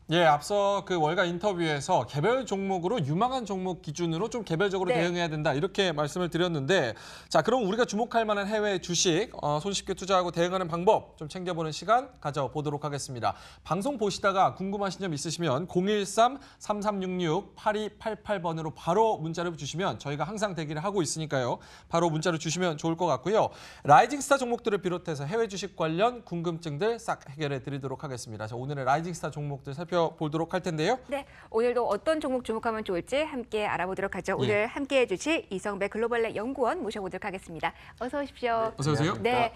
예, 앞서 그 월가 인터뷰에서 개별 종목으로 유망한 종목 기준으로 좀 개별적으로 네. 대응해야 된다 이렇게 말씀을 드렸는데 자, 그럼 우리가 주목할 만한 해외 주식 손쉽게 투자하고 대응하는 방법 좀 챙겨보는 시간 가져보도록 하겠습니다. 방송 보시다가 궁금하신 점 있으시면 013-3366-8288번으로 바로 문자를 주시면 저희가 항상 대기를 하고 있으니까요. 바로 문자를 주시면 좋을 것 같고요. 라이징스타 종목들을 비롯해서 해외 주식 관련 궁금증들 싹 해결해 드리도록 하겠습니다. 자, 오늘의 라이징스타 종목들 살펴보도록 할 텐데요. 네, 오늘도 어떤 종목 주목하면 좋을지 함께 알아보도록 하죠. 예. 오늘 함께해 주실 이성배 글로벌랩 연구원 모셔보도록 하겠습니다. 어서 오십시오. 어서 오세요. 네.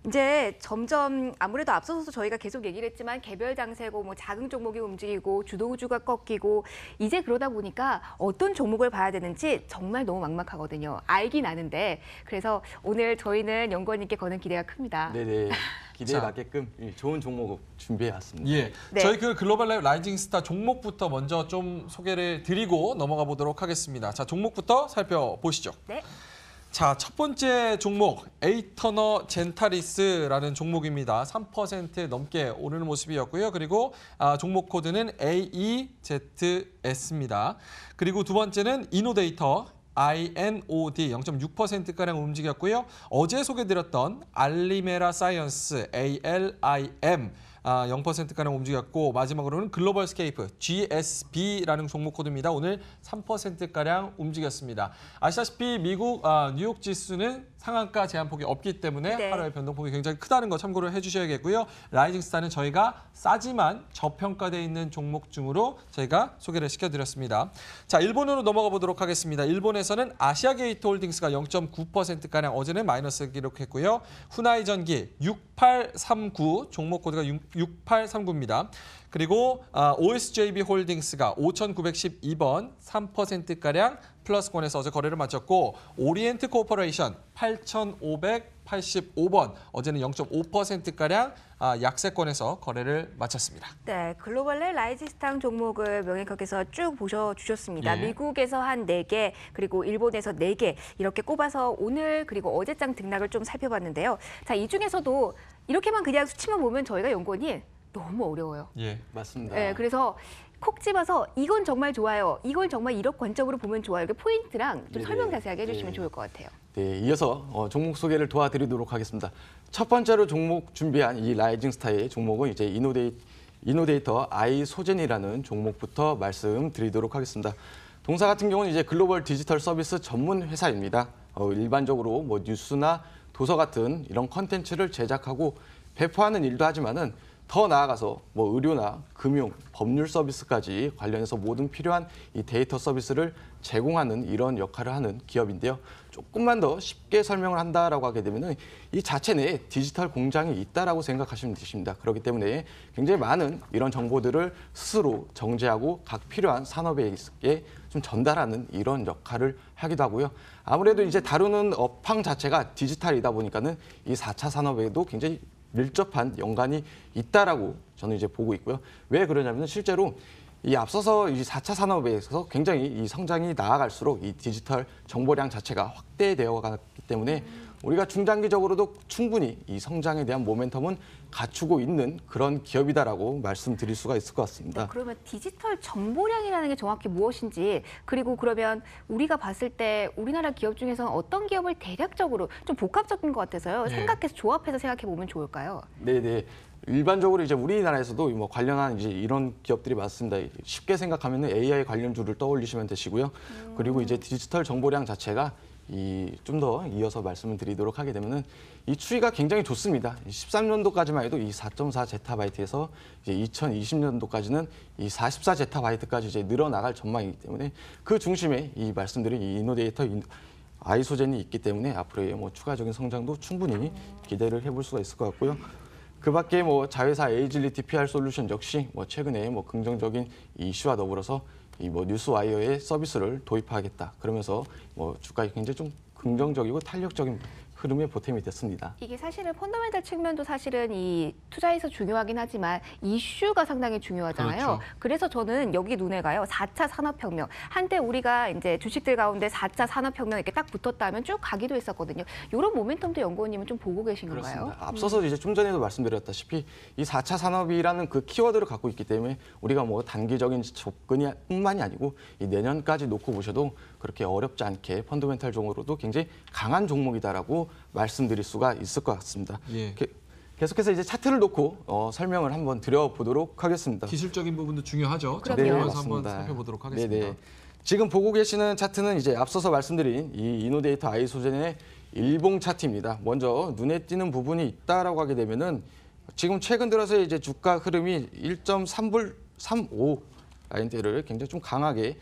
이제 점점 아무래도 앞서서 저희가 계속 얘기를 했지만 개별 장세고 뭐 작은 종목이 움직이고 주도주가 꺾이고 이제 그러다 보니까 어떤 종목을 봐야 되는지 정말 너무 막막하거든요. 알긴 아는데 그래서 오늘 저희는 연구원님께 거는 기대가 큽니다. 네네. 기대에 자. 맞게끔 좋은 종목 준비해왔습니다. 예, 네. 저희 그 글로벌 라이브 라이징 스타 종목부터 먼저 좀 소개를 드리고 넘어가 보도록 하겠습니다. 자, 종목부터 살펴보시죠. 네. 자, 첫 번째 종목 에이터너 젠타리스라는 종목입니다. 3% 넘게 오르는 모습이었고요. 그리고 종목 코드는 AEZS입니다. 그리고 두 번째는 이노데이터 INOD 0.6%가량 움직였고요. 어제 소개드렸던 알리메라 사이언스 ALIM 0%가량 움직였고 마지막으로는 글로벌 스케이프 GSB라는 종목 코드입니다. 오늘 3%가량 움직였습니다. 아시다시피 미국 뉴욕 지수는 상한가 제한폭이 없기 때문에 네. 하루의 변동폭이 굉장히 크다는 거 참고를 해주셔야겠고요. 라이징 스타는 저희가 싸지만 저평가되어 있는 종목 중으로 저희가 소개를 시켜드렸습니다. 자, 일본으로 넘어가 보도록 하겠습니다. 일본에서는 아시아게이트 홀딩스가 0.9%가량 어제는 마이너스 기록했고요. 후나이전기 6839 종목 코드가 6839입니다. 그리고 OSJB 홀딩스가 5,912번 3%가량 플러스권에서 어제 거래를 마쳤고 오리엔트 코퍼레이션 8,585번 어제는 0.5%가량 약세권에서 거래를 마쳤습니다. 네, 글로벌의 라이징스타 종목을 명예께서 쭉 보셔주셨습니다. 예. 미국에서 한 4개, 그리고 일본에서 4개 이렇게 꼽아서 오늘 그리고 어제장 등락을 좀 살펴봤는데요. 자, 이 중에서도 이렇게만 그냥 수치만 보면 저희가 연구원이 너무 어려워요. 예. 맞습니다. 네, 그래서 콕 집어서 이건 정말 좋아요. 이걸 정말 이런 관점으로 보면 좋아요. 이렇게 포인트랑 좀 네네. 설명 자세하게 해주시면 네. 좋을 것 같아요. 네, 이어서 종목 소개를 도와드리도록 하겠습니다. 첫 번째로 종목 준비한 이 라이징 스타의 종목은 이제 이노데이터 아이소젠이라는 종목부터 말씀드리도록 하겠습니다. 동사 같은 경우는 이제 글로벌 디지털 서비스 전문 회사입니다. 일반적으로 뭐 뉴스나 도서 같은 이런 컨텐츠를 제작하고 배포하는 일도 하지만은 더 나아가서 뭐 의료나 금융, 법률 서비스까지 관련해서 모든 필요한 이 데이터 서비스를 제공하는 이런 역할을 하는 기업인데요. 조금만 더 쉽게 설명을 한다라고 하게 되면은 이 자체 내에 디지털 공장이 있다라고 생각하시면 되십니다. 그렇기 때문에 굉장히 많은 이런 정보들을 스스로 정제하고 각 필요한 산업에게 좀 전달하는 이런 역할을 하기도 하고요. 아무래도 이제 다루는 업황 자체가 디지털이다 보니까는 이 4차 산업에도 굉장히 밀접한 연관이 있다라고 저는 이제 보고 있고요. 왜 그러냐면 실제로 이 앞서서 이 4차 산업에서 굉장히 이 성장이 나아갈수록 이 디지털 정보량 자체가 확대되어 갔기 때문에 우리가 중장기적으로도 충분히 이 성장에 대한 모멘텀은 갖추고 있는 그런 기업이다라고 말씀드릴 수가 있을 것 같습니다. 그러면 디지털 정보량이라는 게 정확히 무엇인지, 그리고 그러면 우리가 봤을 때 우리나라 기업 중에서는 어떤 기업을 대략적으로 좀 복합적인 것 같아서요. 네. 생각해서 조합해서 생각해 보면 좋을까요? 네네. 일반적으로 이제 우리나라에서도 뭐 관련한 이제 이런 기업들이 많습니다. 쉽게 생각하면 AI 관련주를 떠올리시면 되시고요. 그리고 이제 디지털 정보량 자체가 좀 더 이어서 말씀을 드리도록 하게 되면은 이 추이가 굉장히 좋습니다. 13년도까지만 해도 이 4.4 제타바이트에서 이제 2020년도까지는 이 44 제타바이트까지 이제 늘어나갈 전망이기 때문에 그 중심에 이 말씀드린 이 이노데이터 아이소젠이 있기 때문에 앞으로의 뭐 추가적인 성장도 충분히 기대를 해볼 수가 있을 것 같고요. 그밖에 뭐 자회사 에이질리티 PR 솔루션 역시 뭐 최근에 뭐 긍정적인 이슈와 더불어서 이 뭐 뉴스와이어의 서비스를 도입하겠다. 그러면서 뭐 주가에 굉장히 좀 긍정적이고 탄력적인 흐름에 보탬이 됐습니다. 이게 사실은 펀더멘탈 측면도 사실은 이 투자에서 중요하긴 하지만 이슈가 상당히 중요하잖아요. 그렇죠. 그래서 저는 여기 눈에 가요. 4차 산업혁명. 한때 우리가 이제 주식들 가운데 4차 산업혁명 이렇게 딱 붙었다면 쭉 가기도 했었거든요. 이런 모멘텀도 연구원님은 좀 보고 계신 건가요? 그렇습니다. 앞서서 이제 좀 전에도 말씀드렸다시피 이 4차 산업이라는 그 키워드를 갖고 있기 때문에 우리가 뭐 단기적인 접근이 뿐만이 아니고 이 내년까지 놓고 보셔도 그렇게 어렵지 않게 펀더멘탈 종으로도 굉장히 강한 종목이다라고 말씀드릴 수가 있을 것 같습니다. 예. 계속해서 이제 차트를 놓고 설명을 한번 드려보도록 하겠습니다. 기술적인 부분도 중요하죠. 자, 그럼요. 보면서 한번 살펴보도록 하겠습니다. 네네. 지금 보고 계시는 차트는 이제 앞서서 말씀드린 이 이노데이터 아이소젠의 일봉 차트입니다. 먼저 눈에 띄는 부분이 있다라고 하게 되면은 지금 최근 들어서 이제 주가 흐름이 1.3불 35 라인대를 굉장히 좀 강하게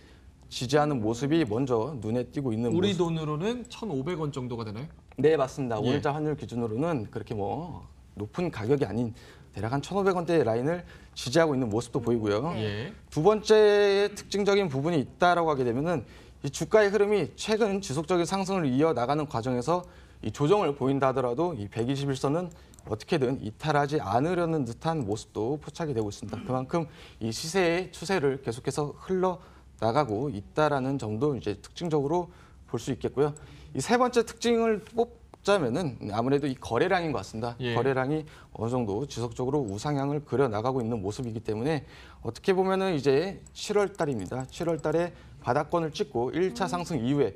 지지하는 모습이 먼저 눈에 띄고 있는 우리 모습. 돈으로는 1,500원 정도가 되나요? 네, 맞습니다. 예. 오늘자 환율 기준으로는 그렇게 뭐 높은 가격이 아닌 대략 한 1,500원대 라인을 지지하고 있는 모습도 보이고요. 예. 두 번째 특징적인 부분이 있다라고 하게 되면은 이 주가의 흐름이 최근 지속적인 상승을 이어 나가는 과정에서 이 조정을 보인다 하더라도 이 121선은 어떻게든 이탈하지 않으려는 듯한 모습도 포착이 되고 있습니다. 그만큼 이 시세의 추세를 계속해서 흘러 나가고 있다라는 점도 이제 특징적으로 볼 수 있겠고요. 이 세 번째 특징을 뽑자면은 아무래도 이 거래량인 것 같습니다. 예. 거래량이 어느 정도 지속적으로 우상향을 그려 나가고 있는 모습이기 때문에 어떻게 보면은 이제 7월 달입니다. 7월 달에 바닥권을 찍고 1차 상승 이후에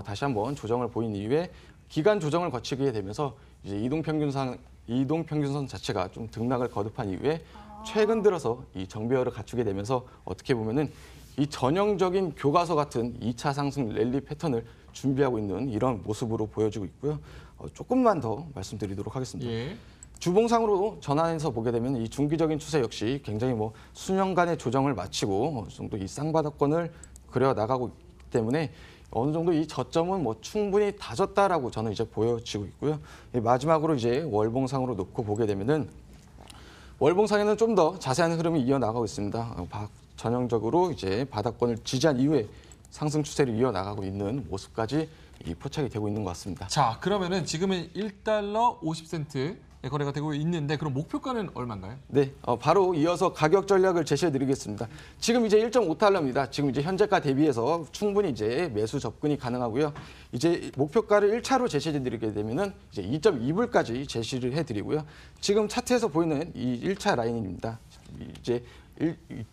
다시 한번 조정을 보인 이후에 기간 조정을 거치게 되면서 이제 이동평균선 자체가 좀 등락을 거듭한 이후에 최근 들어서 이 정배열을 갖추게 되면서 어떻게 보면은 이 전형적인 교과서 같은 2차 상승 랠리 패턴을 준비하고 있는 이런 모습으로 보여지고 있고요. 조금만 더 말씀드리도록 하겠습니다. 예. 주봉상으로 전환해서 보게 되면 이 중기적인 추세 역시 굉장히 뭐 수년간의 조정을 마치고 어느 정도 이 쌍바닥권을 그려 나가고 있기 때문에 어느 정도 이 저점은 뭐 충분히 다졌다라고 저는 이제 보여지고 있고요. 마지막으로 이제 월봉상으로 놓고 보게 되면은 월봉상에는 좀 더 자세한 흐름이 이어나가고 있습니다. 전형적으로 이제 바닥권을 지지한 이후에 상승 추세를 이어나가고 있는 모습까지 포착이 되고 있는 것 같습니다. 자, 그러면은 지금은 1달러 50센트의 거래가 되고 있는데 그럼 목표가는 얼마인가요? 네, 바로 이어서 가격 전략을 제시해드리겠습니다. 지금 이제 1.5달러입니다. 지금 이제 현재가 대비해서 충분히 이제 매수 접근이 가능하고요. 이제 목표가를 1차로 제시해드리게 되면은 이제 2.2불까지 제시를 해드리고요. 지금 차트에서 보이는 이 1차 라인입니다. 이제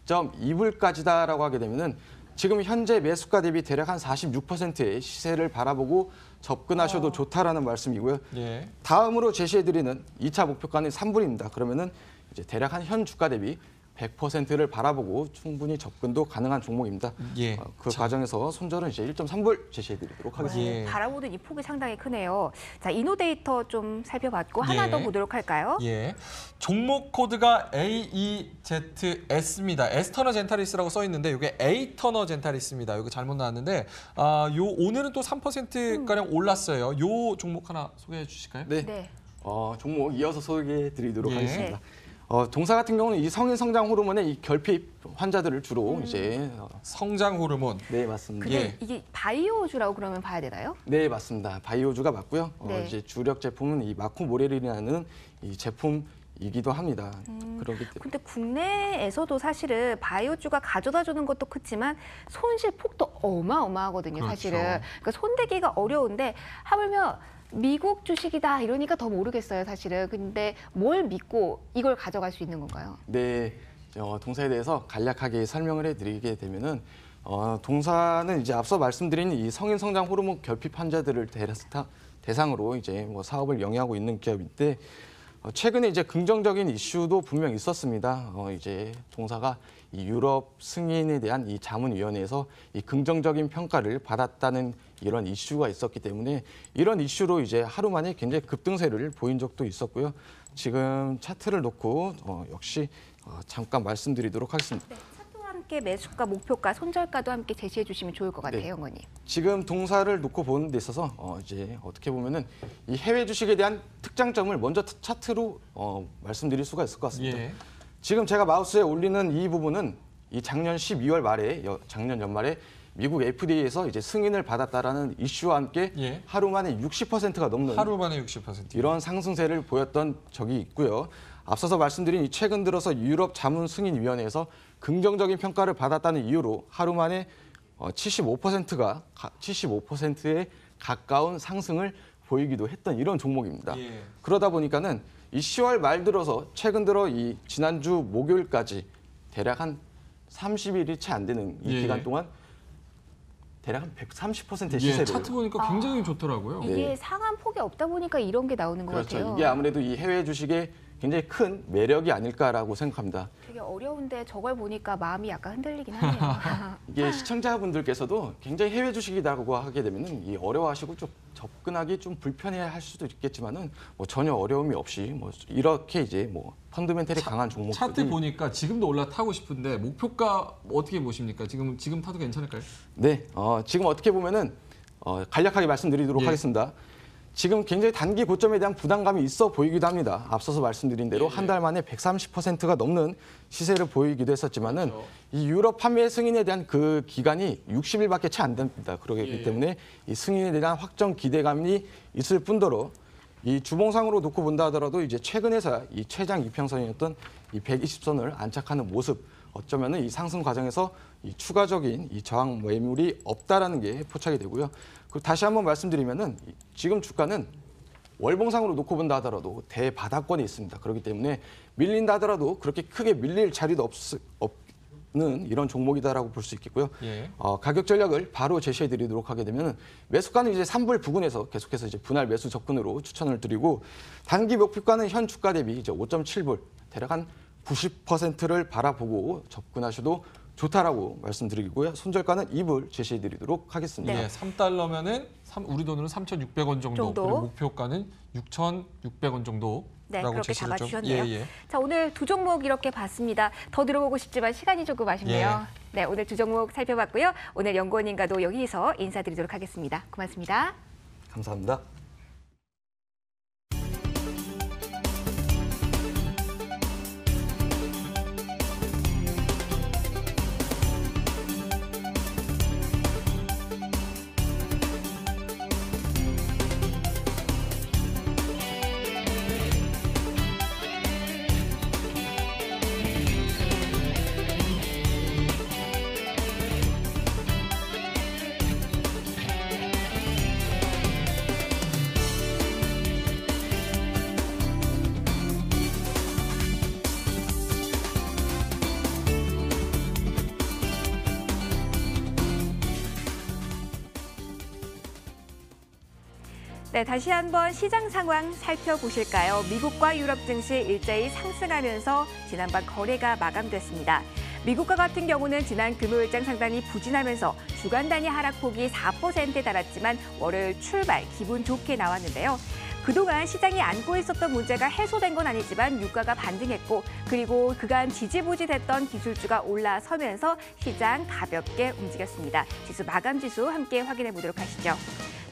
2.2불까지다라고 하게 되면은 지금 현재 매수가 대비 대략 한 46%의 시세를 바라보고 접근하셔도 좋다라는 말씀이고요. 예. 다음으로 제시해드리는 2차 목표가는 3불입니다. 그러면은 이제 대략 한 현 주가 대비 100%를 바라보고 충분히 접근도 가능한 종목입니다. 예. 그 과정에서 손절은 이제 1.3불 제시해드리도록 하겠습니다. 예. 바라보는 이 폭이 상당히 크네요. 자, 이노데이터 좀 살펴봤고 하나 더 보도록 할까요? 예. 종목 코드가 AEZS입니다. 에스터너 젠타리스라고 써 있는데 이게 에이터너 젠타리스입니다. 이거 잘못 나왔는데 요 오늘은 또 3% 가량 올랐어요. 요 종목 하나 소개해 주실까요? 네. 네. 종목 이어서 소개해드리도록 예. 하겠습니다. 동사 같은 경우는 이 성인 성장 호르몬의 이 결핍 환자들을 주로 이제 성장 호르몬. 네 맞습니다. 근데 예. 이게 바이오주라고 그러면 봐야 되나요? 네 맞습니다. 바이오주가 맞고요. 네. 이제 주력 제품은 이 마코모렐이라는 이 제품이기도 합니다. 그렇기 때문에 근데 국내에서도 사실은 바이오주가 가져다 주는 것도 크지만 손실 폭도 어마어마하거든요, 그렇죠. 사실은. 그러니까 손대기가 어려운데 하물며 미국 주식이다 이러니까 더 모르겠어요, 사실은. 근데 뭘 믿고 이걸 가져갈 수 있는 건가요? 네, 동사에 대해서 간략하게 설명을 해드리게 되면은 동사는 이제 앞서 말씀드린 이 성인 성장 호르몬 결핍 환자들을 대상으로 이제 뭐 사업을 영위하고 있는 기업인데 최근에 이제 긍정적인 이슈도 분명 있었습니다. 이제 동사가 이 유럽 승인에 대한 이 자문위원회에서 이 긍정적인 평가를 받았다는 이런 이슈가 있었기 때문에 이런 이슈로 이제 하루 만에 굉장히 급등세를 보인 적도 있었고요. 지금 차트를 놓고 역시 잠깐 말씀드리도록 하겠습니다. 네, 차트와 함께 매수가, 목표가, 손절가도 함께 제시해 주시면 좋을 것 같아요, 네. 영원님. 지금 동사를 놓고 보는 데 있어서 이제 어떻게 보면은 이 해외 주식에 대한 특장점을 먼저 차트로 말씀드릴 수가 있을 것 같습니다. 예. 지금 제가 마우스에 올리는 이 부분은 이 작년 12월 말에 작년 연말에 미국 FDA에서 이제 승인을 받았다라는 이슈와 함께 예. 하루 만에 60%가 넘는 하루 만에 60%. 이런 상승세를 보였던 적이 있고요. 앞서서 말씀드린 이 최근 들어서 유럽 자문 승인위원회에서 긍정적인 평가를 받았다는 이유로 하루 만에 75%에 가까운 상승을 보이기도 했던 이런 종목입니다. 예. 그러다 보니까는 이 10월 말 들어서 최근 들어 이 지난주 목요일까지 대략 한 30일이 채 안 되는 이 예. 기간 동안 대략 한 130%의 예, 시세를 차트 보니까 굉장히 좋더라고요. 이게 네. 상한 폭이 없다 보니까 이런 게 나오는 것 그렇죠. 같아요. 이게 아무래도 이 해외 주식의 굉장히 큰 매력이 아닐까라고 생각합니다. 되게 어려운데 저걸 보니까 마음이 약간 흔들리긴 하네요. 이게 시청자분들께서도 굉장히 해외 주식이라고 하게 되면은 이 어려워하시고 좀 접근하기 좀 불편해할 수도 있겠지만은 뭐 전혀 어려움이 없이 뭐 이렇게 이제 뭐 펀드멘털이 강한 종목들이 차트 보니까 지금도 올라타고 싶은데 목표가 어떻게 보십니까? 지금 타도 괜찮을까요? 네, 지금 어떻게 보면은 간략하게 말씀드리도록 예. 하겠습니다. 지금 굉장히 단기 고점에 대한 부담감이 있어 보이기도 합니다. 앞서서 말씀드린 대로 예. 한 달 만에 130%가 넘는 시세를 보이기도 했었지만은 그렇죠. 이 유럽 판매 승인에 대한 그 기간이 60일밖에 채 안 됩니다. 그렇기 예. 때문에 이 승인에 대한 확정 기대감이 있을 뿐더러 이 주봉상으로 놓고 본다 하더라도 이제 최근에서야 이 최장 이평선이었던 이 120선을 안착하는 모습, 어쩌면은 이 상승 과정에서 이 추가적인 이 저항 매물이 없다라는 게 포착이 되고요. 그리고 다시 한번 말씀드리면은 지금 주가는 월봉상으로 놓고 본다 하더라도 대바닥권에 있습니다. 그렇기 때문에 밀린다 하더라도 그렇게 크게 밀릴 자리도 없는 이런 종목이다라고 볼 수 있겠고요. 예. 가격 전략을 바로 제시해 드리도록 하게 되면은 매수가는 이제 3불 부근에서 계속해서 이제 분할 매수 접근으로 추천을 드리고 단기 목표가는 현 주가 대비 이제 5.7불 대략 한 90%를 바라보고 접근하셔도 좋다라고 말씀드리고요. 손절가는 2불 제시해 드리도록 하겠습니다. 네. 예, 3달러면은 우리 돈으로 3,600원 정도. 정도. 그리고 목표가는 6,600원 정도라고 네, 그렇게 제시를 좀. 잡아주셨네요. 예, 예. 자, 오늘 두 종목 이렇게 봤습니다. 더 들어보고 싶지만 시간이 조금 아쉽네요. 네, 오늘 두 종목 살펴봤고요. 오늘 연구원님과도 여기서 인사드리도록 하겠습니다. 고맙습니다. 감사합니다. 네, 다시 한번 시장 상황 살펴보실까요? 미국과 유럽 증시 일제히 상승하면서 지난밤 거래가 마감됐습니다. 미국과 같은 경우는 지난 금요일장 상당히 부진하면서 주간 단위 하락폭이 4%에 달았지만 월요일 출발 기분 좋게 나왔는데요. 그동안 시장이 안고 있었던 문제가 해소된 건 아니지만 유가가 반등했고 그리고 그간 지지부진했던 기술주가 올라서면서 시장 가볍게 움직였습니다. 지수 마감 지수 함께 확인해 보도록 하시죠.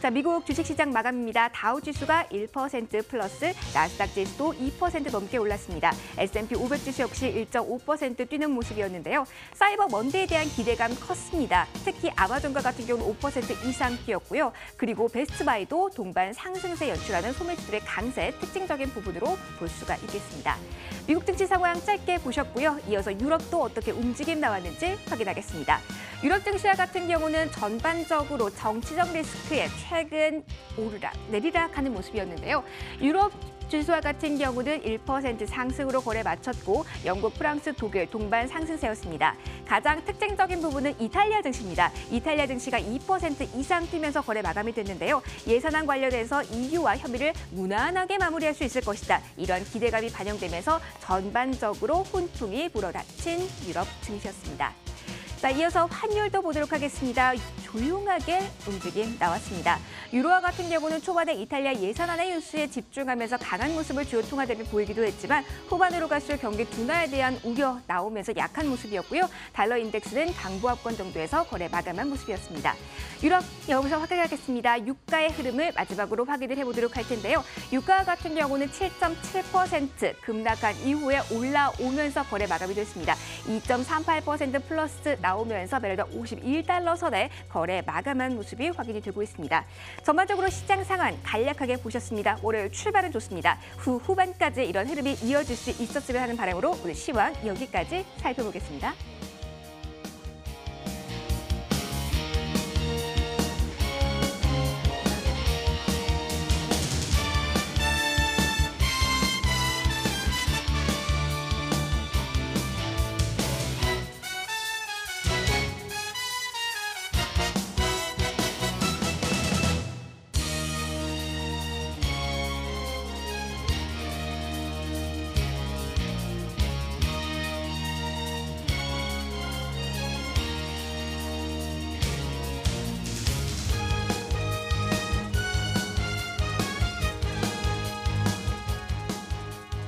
자, 미국 주식시장 마감입니다. 다우지수가 1% 플러스, 나스닥 지수도 2% 넘게 올랐습니다. S&P 500 지수 역시 1.5% 뛰는 모습이었는데요. 사이버 먼데이에 대한 기대감 컸습니다. 특히 아마존과 같은 경우는 5% 이상 뛰었고요. 그리고 베스트바이도 동반 상승세 연출하는 소매수들의 강세 특징적인 부분으로 볼 수가 있겠습니다. 미국 증시 상황 짧게 보셨고요. 이어서 유럽도 어떻게 움직임 나왔는지 확인하겠습니다. 유럽 증시와 같은 경우는 전반적으로 정치적 리스크에 최근 오르락 내리락 하는 모습이었는데요. 유럽 지수와 같은 경우는 1% 상승으로 거래 마쳤고 영국, 프랑스, 독일 동반 상승세였습니다. 가장 특징적인 부분은 이탈리아 증시입니다. 이탈리아 증시가 2% 이상 뛰면서 거래 마감이 됐는데요. 예산안 관련해서 EU와 협의를 무난하게 마무리할 수 있을 것이다. 이런 기대감이 반영되면서 전반적으로 훈풍이 불어닥친 유럽 증시였습니다. 자, 이어서 환율도 보도록 하겠습니다. 조용하게 움직임 나왔습니다. 유로화 같은 경우는 초반에 이탈리아 예산안의 뉴스에 집중하면서 강한 모습을 주요 통화 대비 보이기도 했지만 후반으로 갈수록 경기 둔화에 대한 우려 나오면서 약한 모습이었고요. 달러 인덱스는 강보합권 정도에서 거래 마감한 모습이었습니다. 유럽 여기서 확인하겠습니다. 유가의 흐름을 마지막으로 확인을 해보도록 할 텐데요. 유가 같은 경우는 7.7% 급락한 이후에 올라오면서 거래 마감이 됐습니다. 2.38% 플러스 나오면서 매일당 51달러 선에 거래 마감한 모습이 확인이 되고 있습니다. 전반적으로 시장 상황 간략하게 보셨습니다. 월요일 출발은 좋습니다. 후반까지 이런 흐름이 이어질 수 있었으면 하는 바람으로 오늘 시황 여기까지 살펴보겠습니다.